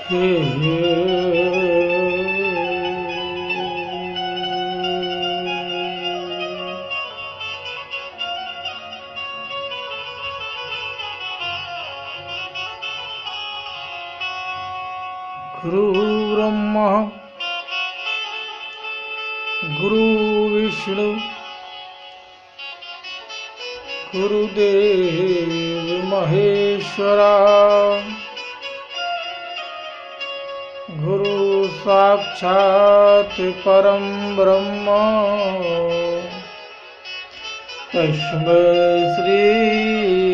गुरु ब्रह्मा गुरु विष्णु गुरुदेव महेश्वरा गुरु साक्षात् परम ब्रह्म तस्मै श्री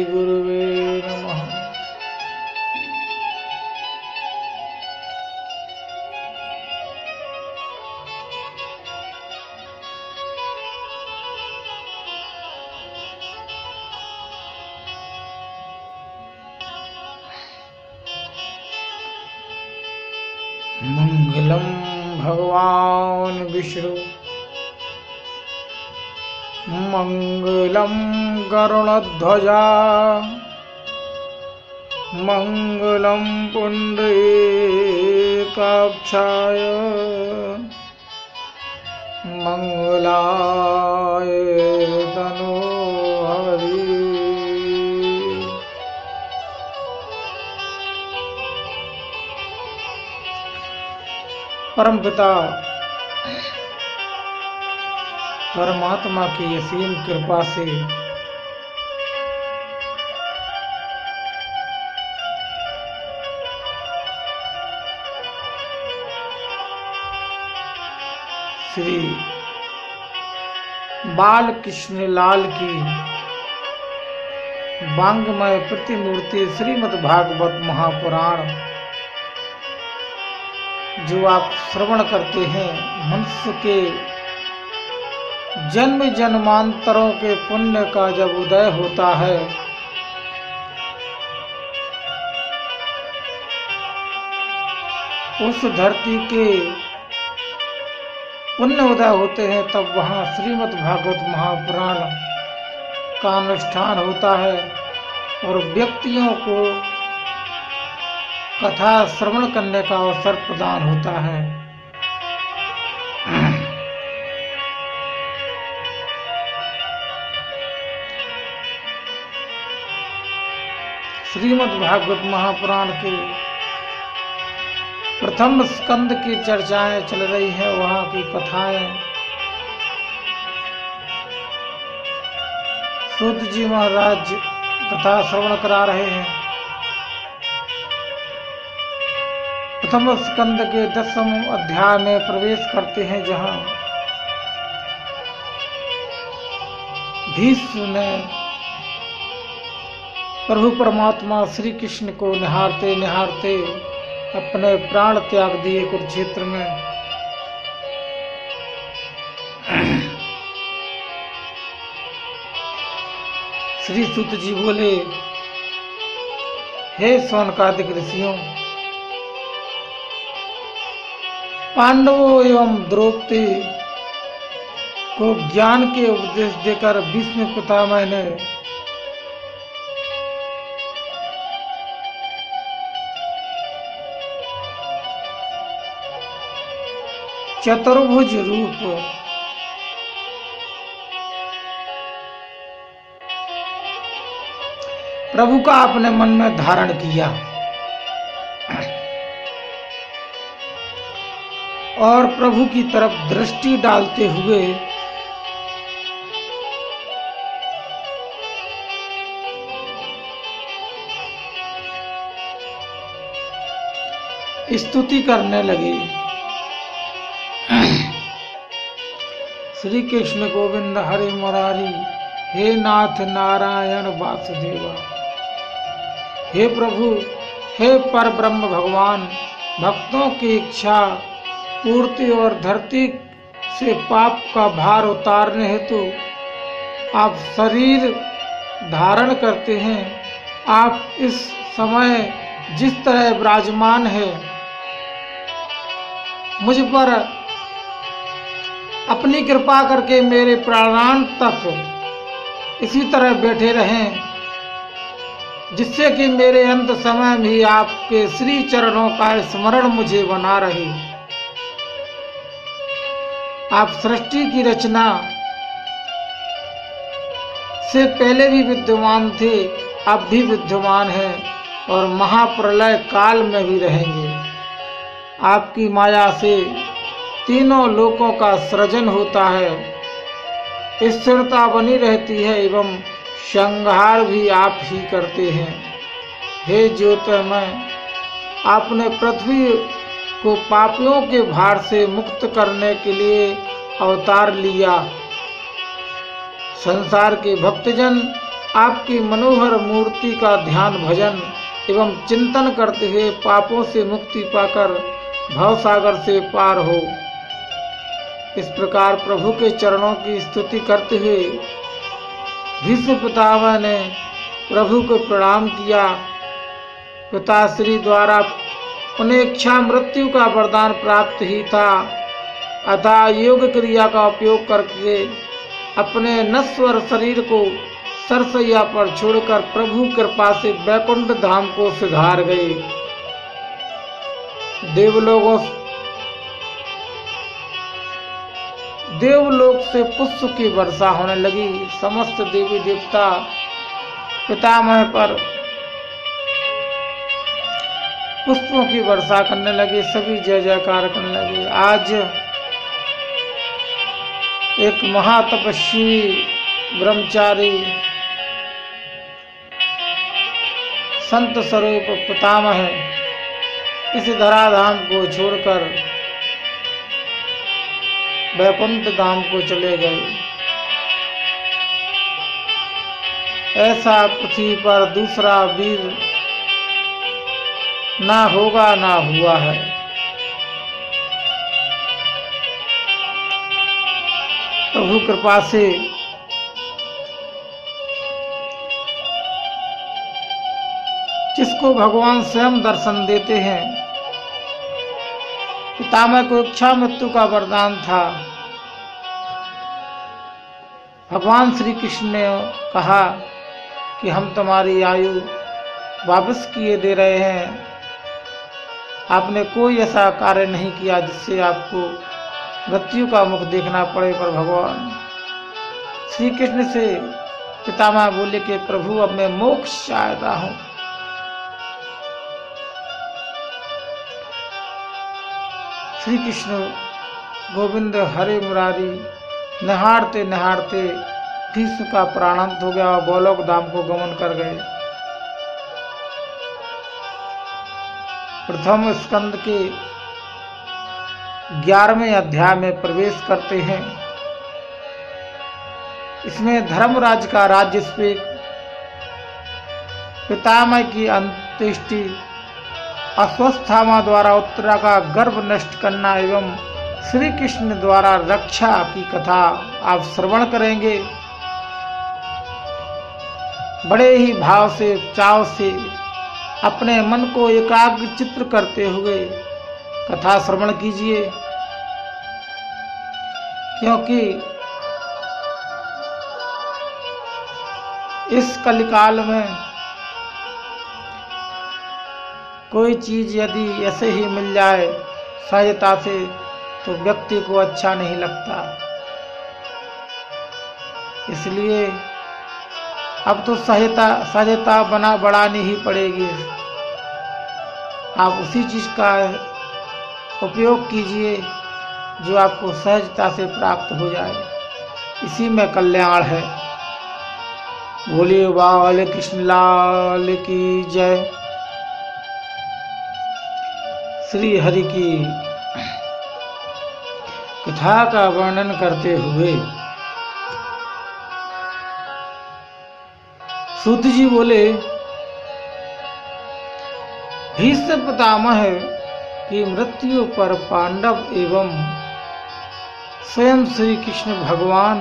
गुरुवे नमः। मंगलम भगवान विष्णु मंगलम गरुड़ध्वजा मंगलम पुंडरीकाक्षाय मंगलाय तनोहरि। परमपिता परमात्मा की असीम कृपा से श्री बाल कृष्ण लाल की वांग्मय प्रतिमूर्ति श्रीमद् भागवत महापुराण जो आप श्रवण करते हैं, मनुष्य के जन्म जन्मांतरों के पुण्य का जब उदय होता है उस धरती के पुण्य उदय होते हैं, तब वहाँ श्रीमद् भागवत महापुराण का अनुष्ठान होता है और व्यक्तियों को कथा श्रवण करने का अवसर प्रदान होता है। श्रीमद् भागवत महापुराण के प्रथम स्कंद की चर्चाएं चल रही हैं, वहां की कथाएं सूत जी महाराज कथा श्रवण करा रहे हैं। प्रथम स्कंद के 10वें अध्याय में प्रवेश करते हैं, जहां भीष्म ने प्रभु परमात्मा श्री कृष्ण को निहारते निहारते अपने प्राण त्याग दिए कुरुक्षेत्र में। श्री सूत जी बोले, हे शौनकादिक ऋषियों, पांडवों एवं द्रौपदी को ज्ञान के उपदेश देकर भीष्म पितामह ने चतुर्भुज रूप प्रभु का अपने मन में धारण किया और प्रभु की तरफ दृष्टि डालते हुए स्तुति करने लगे। श्री कृष्ण गोविंद हरे मुरारी, हे नाथ नारायण वासुदेवा, हे प्रभु, हे पर ब्रह्म भगवान, भक्तों की इच्छा पूर्ति और धरती से पाप का भार उतारने हेतु आप शरीर धारण करते हैं। आप इस समय जिस तरह विराजमान है, मुझ पर अपनी कृपा करके मेरे प्राणांत तक इसी तरह बैठे रहें जिससे कि मेरे अंत समय भी आपके श्री चरणों का स्मरण मुझे बना रहे। आप सृष्टि की रचना से पहले भी विद्यमान थे, अब भी विद्यमान हैं और महाप्रलय काल में भी रहेंगे। आपकी माया से तीनों लोकों का सृजन होता है, स्थिरता बनी रहती है एवं संहार भी आप ही करते हैं। हे ज्योतिर्मय, आपने पृथ्वी को पापियों के भार से मुक्त करने के लिए अवतार लिया। संसार के भक्तजन आपकी मनोहर मूर्ति का ध्यान भजन एवं चिंतन करते हुए पापों से मुक्ति पाकर भवसागर से पार हो। इस प्रकार प्रभु के चरणों की स्तुति करते हुए भीष्म पितामह ने प्रभु को प्रणाम किया। पिताश्री द्वारा उन्हें इच्छा मृत्यु का वरदान प्राप्त ही था, अतः योग क्रिया का उपयोग करके अपने नश्वर शरीर को सरसैया पर छोड़कर प्रभु कृपा से वैकुंठ धाम को सिधार गए। देवलोक से पुष्प की वर्षा होने लगी। समस्त देवी देवता पितामह पर पुष्पों की वर्षा करने लगे, सभी जय जयकार करने लगे। आज एक महातपस्वी ब्रह्मचारी संत स्वरूप पितामह इस धराधाम को छोड़कर वैकुंठ धाम को चले गए। ऐसा पृथ्वी पर दूसरा वीर ना होगा ना हुआ है। प्रभु कृपा से जिसको भगवान स्वयं दर्शन देते हैं, पितामह को इच्छा मृत्यु का वरदान था। भगवान श्री कृष्ण ने कहा कि हम तुम्हारी आयु वापस किए दे रहे हैं। आपने कोई ऐसा कार्य नहीं किया जिससे आपको मृत्यु का मुख देखना पड़े। पर भगवान श्री कृष्ण से पितामह बोले कि प्रभु अब मैं मोक्ष चाहता हूं। श्री कृष्ण गोविंद हरे मुरारी निहारते निहारते भीष्म का प्राणांत हो गया और गोलोक धाम को गमन कर गए। प्रथम स्कंद के 11वें अध्याय में प्रवेश करते हैं। इसमें धर्मराज का राज्याभिषेक, पितामह की अंत्येष्टि, अश्वत्थामा द्वारा उत्तरा का गर्भ नष्ट करना एवं श्री कृष्ण द्वारा रक्षा की कथा आप श्रवण करेंगे। बड़े ही भाव से चाव से अपने मन को एकाग्र चित्र करते हुए कथा श्रवण कीजिए, क्योंकि इस कलिकाल में कोई चीज यदि ऐसे ही मिल जाए सहजता से तो व्यक्ति को अच्छा नहीं लगता। इसलिए अब तो सहजता बढ़ानी ही पड़ेगी। आप उसी चीज का उपयोग कीजिए जो आपको सहजता से प्राप्त हो जाए, इसी में कल्याण है। बोलिए बाल कृष्ण लाल की जय। श्री हरि की कथा का वर्णन करते हुए सूत जी बोले, भीष्म पितामह की मृत्यु पर पांडव एवं स्वयं श्री कृष्ण भगवान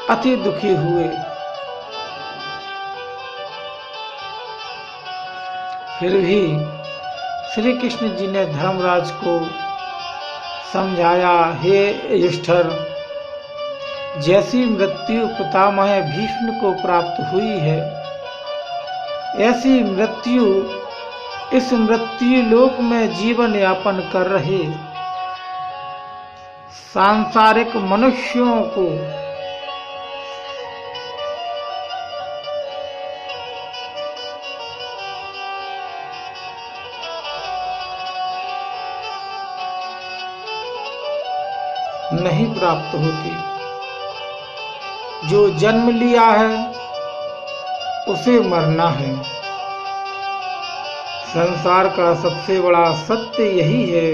अति दुखी हुए। फिर भी श्री कृष्ण जी ने धर्मराज को समझाया, हे युधिष्ठिर, जैसी मृत्यु पितामह भीष्म को प्राप्त हुई है, ऐसी मृत्यु इस मृत्यु लोक में जीवन यापन कर रहे सांसारिक मनुष्यों को नहीं प्राप्त होती। जो जन्म लिया है उसे मरना है। संसार का सबसे बड़ा सत्य यही है।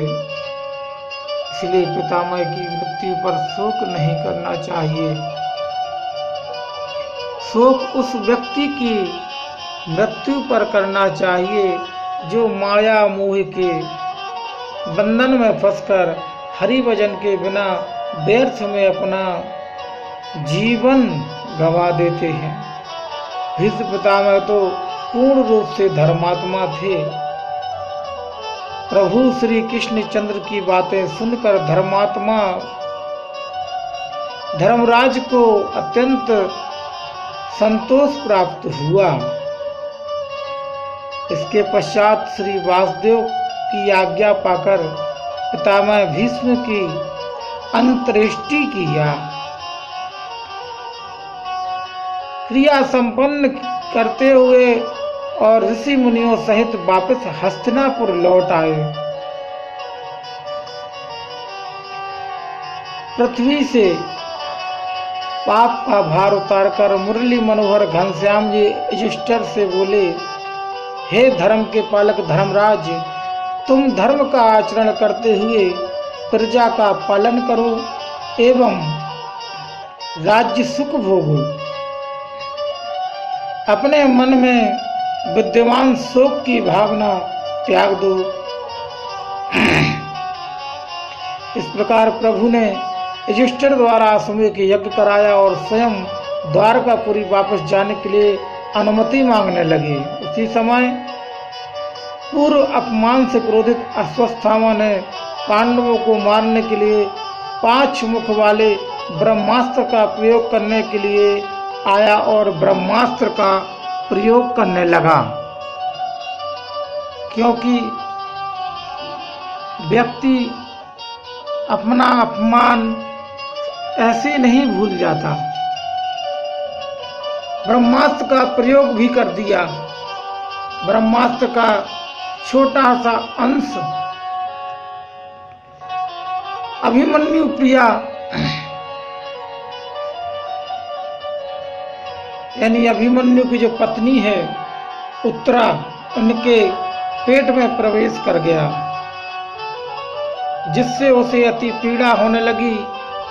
इसलिए पितामह की मृत्यु पर शोक नहीं करना चाहिए। शोक उस व्यक्ति की मृत्यु पर करना चाहिए जो माया मोह के बंधन में फंसकर हरि भजन के बिना व्यर्थ में अपना जीवन गंवा देते हैं। भीष्म पितामह तो पूर्ण रूप से धर्मात्मा थे। प्रभु श्री कृष्ण चंद्र की बातें सुनकर धर्मात्मा धर्मराज को अत्यंत संतोष प्राप्त हुआ। इसके पश्चात श्री वासुदेव की आज्ञा पाकर पितामह भीष्म की अंत्येष्टि किया। क्रिया संपन्न करते हुए और ऋषि मुनियों सहित वापस हस्तिनापुर लौट आए। पृथ्वी से पाप का भार उतारकर मुरली मनोहर घनश्याम जी युधिष्ठिर से बोले, हे धर्म के पालक धर्मराज, तुम धर्म का आचरण करते हुए प्रजा का पालन करो एवं राज्य सुख भोगो। अपने मन में विद्यमान शोक की भावना त्याग दो। इस प्रकार प्रभु ने युधिष्ठिर द्वारा अश्वमेध यज्ञ कराया और स्वयं द्वारकापुरी वापस जाने के लिए अनुमति मांगने लगे। उसी समय पूर्व अपमान से क्रोधित अश्वत्थामा ने पांडवों को मारने के लिए 5 मुख वाले ब्रह्मास्त्र का प्रयोग करने के लिए आया और ब्रह्मास्त्र का प्रयोग करने लगा। क्योंकि व्यक्ति अपना अपमान ऐसे नहीं भूल जाता। ब्रह्मास्त्र का प्रयोग भी कर दिया। ब्रह्मास्त्र का छोटा सा अंश अभिमन्यु प्रिया यानी अभिमन्यु की जो पत्नी है उत्तरा, उनके पेट में प्रवेश कर गया, जिससे उसे अति पीड़ा होने लगी।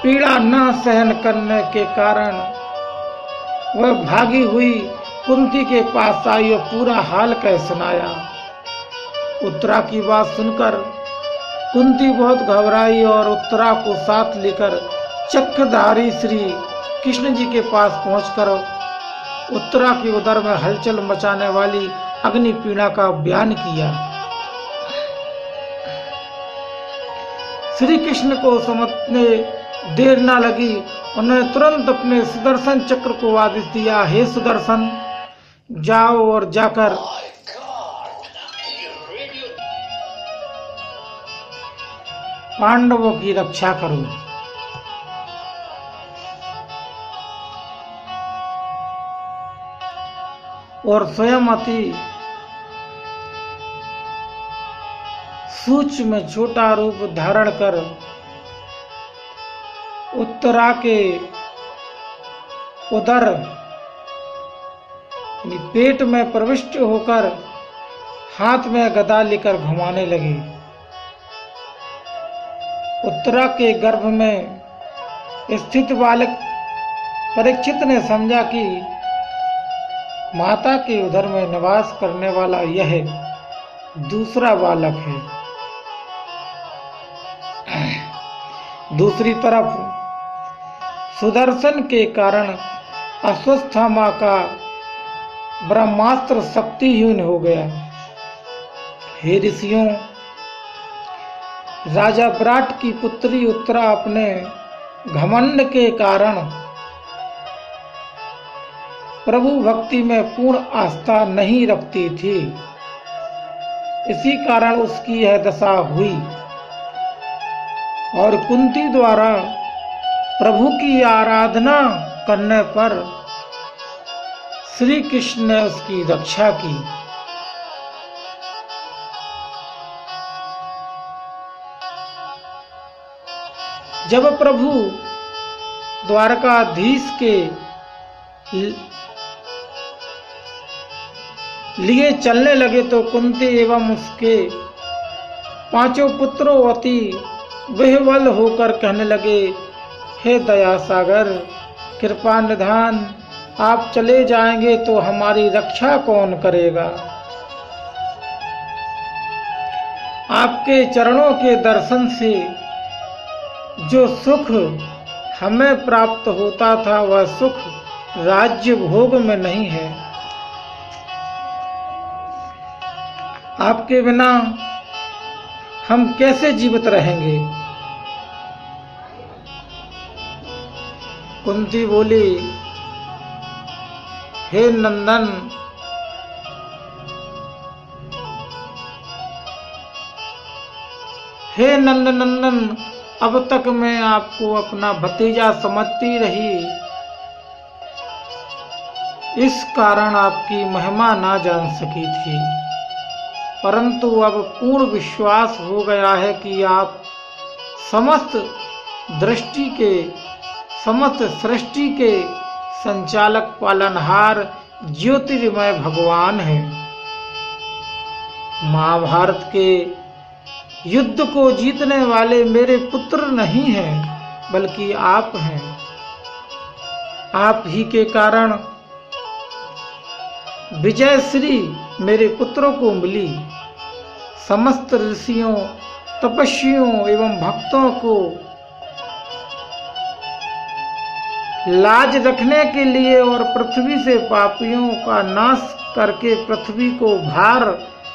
पीड़ा न सहन करने के कारण वह भागी हुई कुंती के पास आई और पूरा हाल कह सुनाया। उत्तरा की बात सुनकर कुंती बहुत घबराई और उत्तरा को साथ लेकर चक्रधारी श्री कृष्ण जी के पास पहुंचकर उत्तरा की उदर में हलचल मचाने वाली अग्नि पीड़ा का बयान किया। श्री कृष्ण को समझने देर न लगी। उन्होंने तुरंत अपने सुदर्शन चक्र को आदेश दिया, हे सुदर्शन, जाओ और जाकर पांडवों की रक्षा करो। और स्वयं अति सूक्ष्म छोटा रूप धारण कर उत्तरा के उदर पेट में प्रविष्ट होकर हाथ में गदा लेकर घुमाने लगी। उत्तरा के गर्भ में स्थित बालक परीक्षित ने समझा कि माता के उदर में निवास करने वाला यह दूसरा बालक है। दूसरी तरफ सुदर्शन के कारण अश्वत्थामा का ब्रह्मास्त्र शक्तिहीन हो गया। हे ऋषियों, राजा विराट की पुत्री उत्तरा अपने घमंड के कारण प्रभु भक्ति में पूर्ण आस्था नहीं रखती थी। इसी कारण उसकी यह दशा हुई और कुंती द्वारा प्रभु की आराधना करने पर श्री कृष्ण ने उसकी रक्षा की। जब प्रभु द्वारकाधीश के लिए चलने लगे तो कुंती एवं उसके 5 पुत्रों अति विह्वल होकर कहने लगे, हे दया सागर, कृपा निधान, आप चले जाएंगे तो हमारी रक्षा कौन करेगा? आपके चरणों के दर्शन से जो सुख हमें प्राप्त होता था वह सुख राज्य भोग में नहीं है। आपके बिना हम कैसे जीवित रहेंगे? कुंती बोली, हे नंदन, हे नंदन, अब तक मैं आपको अपना भतीजा समझती रही, इस कारण आपकी महिमा ना जान सकी थी, परंतु अब पूर्ण विश्वास हो गया है कि आप समस्त सृष्टि के संचालक, पालनहार, ज्योतिर्मय भगवान हैं। महाभारत के युद्ध को जीतने वाले मेरे पुत्र नहीं हैं, बल्कि आप हैं। आप ही के कारण विजयश्री मेरे पुत्रों को मिली। समस्त ऋषियों, तपस्वियों एवं भक्तों को लाज रखने के लिए और पृथ्वी से पापियों का नाश करके पृथ्वी को भार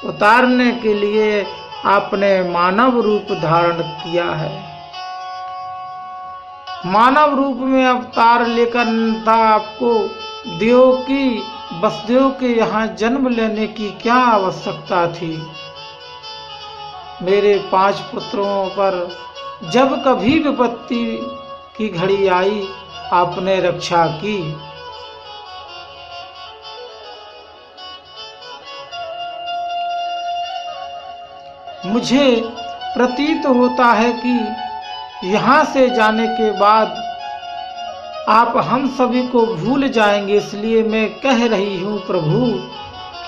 उतारने के लिए आपने मानव रूप धारण किया है। मानव रूप में अवतार लेकर था आपको वसुदेव के यहाँ जन्म लेने की क्या आवश्यकता थी? मेरे 5 पुत्रों पर जब कभी विपत्ति की घड़ी आई, आपने रक्षा की। मुझे प्रतीत होता है कि यहाँ से जाने के बाद आप हम सभी को भूल जाएंगे, इसलिए मैं कह रही हूँ प्रभु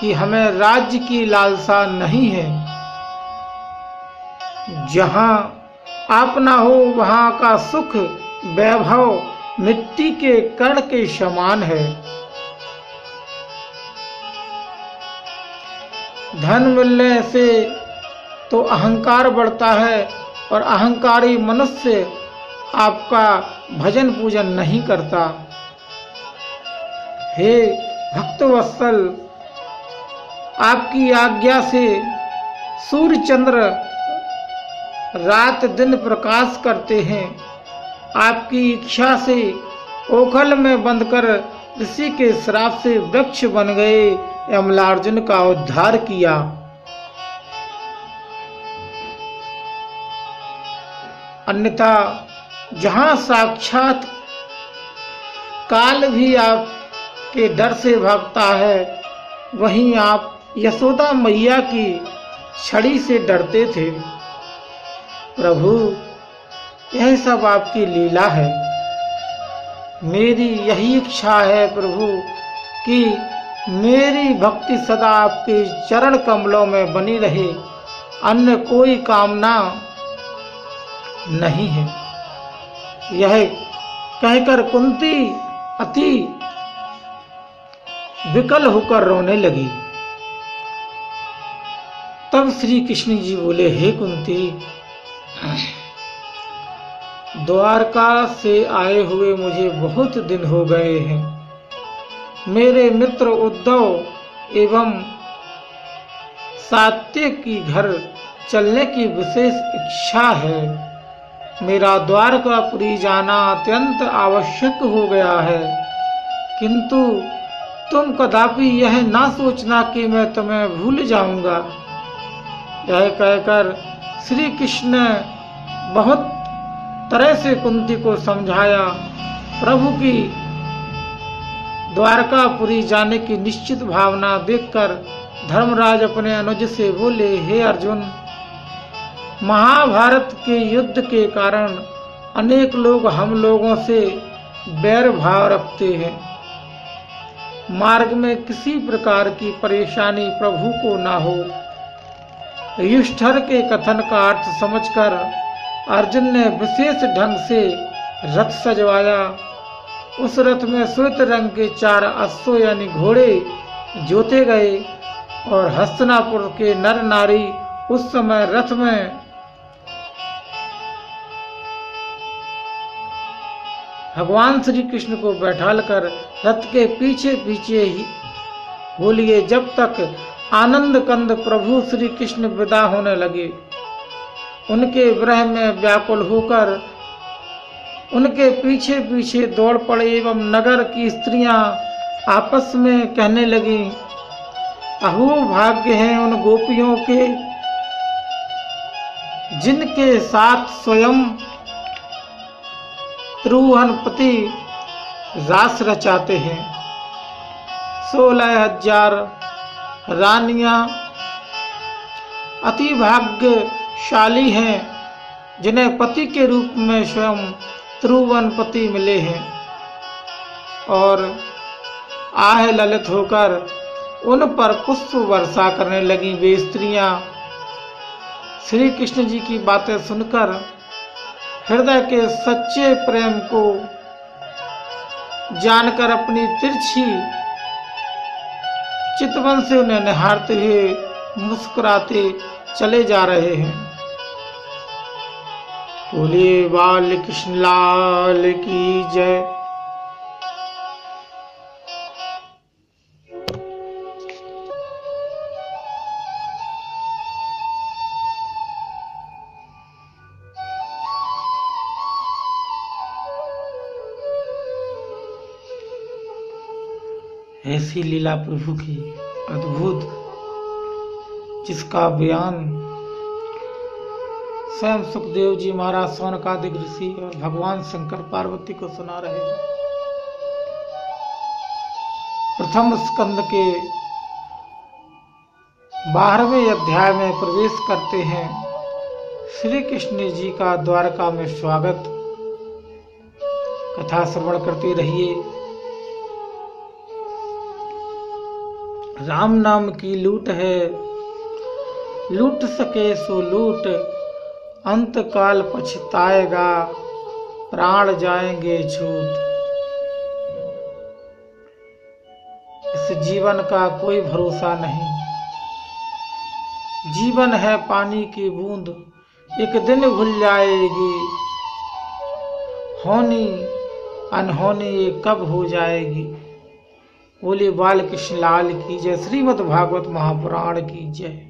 कि हमें राज्य की लालसा नहीं है। जहाँ आप ना हो वहाँ का सुख वैभव मिट्टी के कण के समान है। धन मिलने से तो अहंकार बढ़ता है और अहंकारी मनुष्य आपका भजन पूजन नहीं करता। हे भक्तवत्सल, आपकी आज्ञा से सूर्य चंद्र रात दिन प्रकाश करते हैं। आपकी इच्छा से ओखल में बंधकर ऋषि के श्राप से वृक्ष बन गए यमलार्जुन का उद्धार किया। अन्यथा जहां साक्षात काल भी आपके डर से भागता है, वहीं आप यशोदा मैया की छड़ी से डरते थे। प्रभु, यह सब आपकी लीला है। मेरी यही इच्छा है प्रभु कि मेरी भक्ति सदा आपके चरण कमलों में बनी रहे, अन्य कोई कामना नहीं है। यह कहकर कुंती अति विकल होकर रोने लगी। तब श्री कृष्ण जी बोले, हे कुंती, द्वारका से आए हुए मुझे बहुत दिन हो गए हैं। मेरे मित्र उद्धव एवं सात्यकी घर चलने की विशेष इच्छा है। मेरा द्वारकापुरी जाना अत्यंत आवश्यक हो गया है, किंतु तुम कदापि यह ना सोचना कि मैं तुम्हें भूल जाऊंगा। यह कहकर श्री कृष्ण ने बहुत तरह से कुंती को समझाया। प्रभु की द्वारकापुरी जाने की निश्चित भावना देखकर धर्मराज अपने अनुज से बोले, हे अर्जुन, महाभारत के युद्ध के कारण अनेक लोग हम लोगों से बैर भाव रखते हैं। मार्ग में किसी प्रकार की परेशानी प्रभु को ना हो। युधिष्ठिर के कथन का अर्थ समझकर अर्जुन ने विशेष ढंग से रथ सजवाया। उस रथ में श्वेत रंग के 4 अश्व यानी घोड़े जोते गए और हस्तिनापुर के नर नारी उस समय रथ में भगवान श्री कृष्ण को बैठालकर रथ के पीछे पीछे ही हो लिए, जब तक आनंद कंद प्रभु श्री कृष्ण विदा होने लगे। उनके विरह में व्याकुल होकर उनके पीछे पीछे दौड़ पड़े एवं नगर की स्त्रियां आपस में कहने लगी, अहो भाग्य है उन गोपियों के जिनके साथ स्वयं त्रिभुवनपति रास रचाते हैं। 16,000 रानियां अति भाग्यशाली हैं जिन्हें पति के रूप में स्वयं त्रिभुवनपति मिले हैं। और आह ललित होकर उन पर पुष्प वर्षा करने लगी। वे स्त्रियां श्री कृष्ण जी की बातें सुनकर हृदय के सच्चे प्रेम को जानकर अपनी तिरछी चितवन से उन्हें निहारते हुए मुस्कुराते चले जा रहे हैं। बोले बाल कृष्ण लाल की जय। ऐसी लीला प्रभु की अद्भुत, जिसका बयान स्वयं सुखदेव जी महाराज सौनकादिक ऋषि और भगवान शंकर पार्वती को सुना रहे हैं। प्रथम स्कंद के 12वें अध्याय में प्रवेश करते हैं। श्री कृष्ण जी का द्वारका में स्वागत। कथा श्रवण करते रहिए। राम नाम की लूट है, लूट सके सो लूट, अंत काल पछताएगा, प्राण जाएंगे छूट। इस जीवन का कोई भरोसा नहीं। जीवन है पानी की बूंद, एक दिन घुल जाएगी। होनी अनहोनी ये कब हो जाएगी। बोले बाल कृष्ण लाल की जय। श्रीमद् भागवत महापुराण की जय।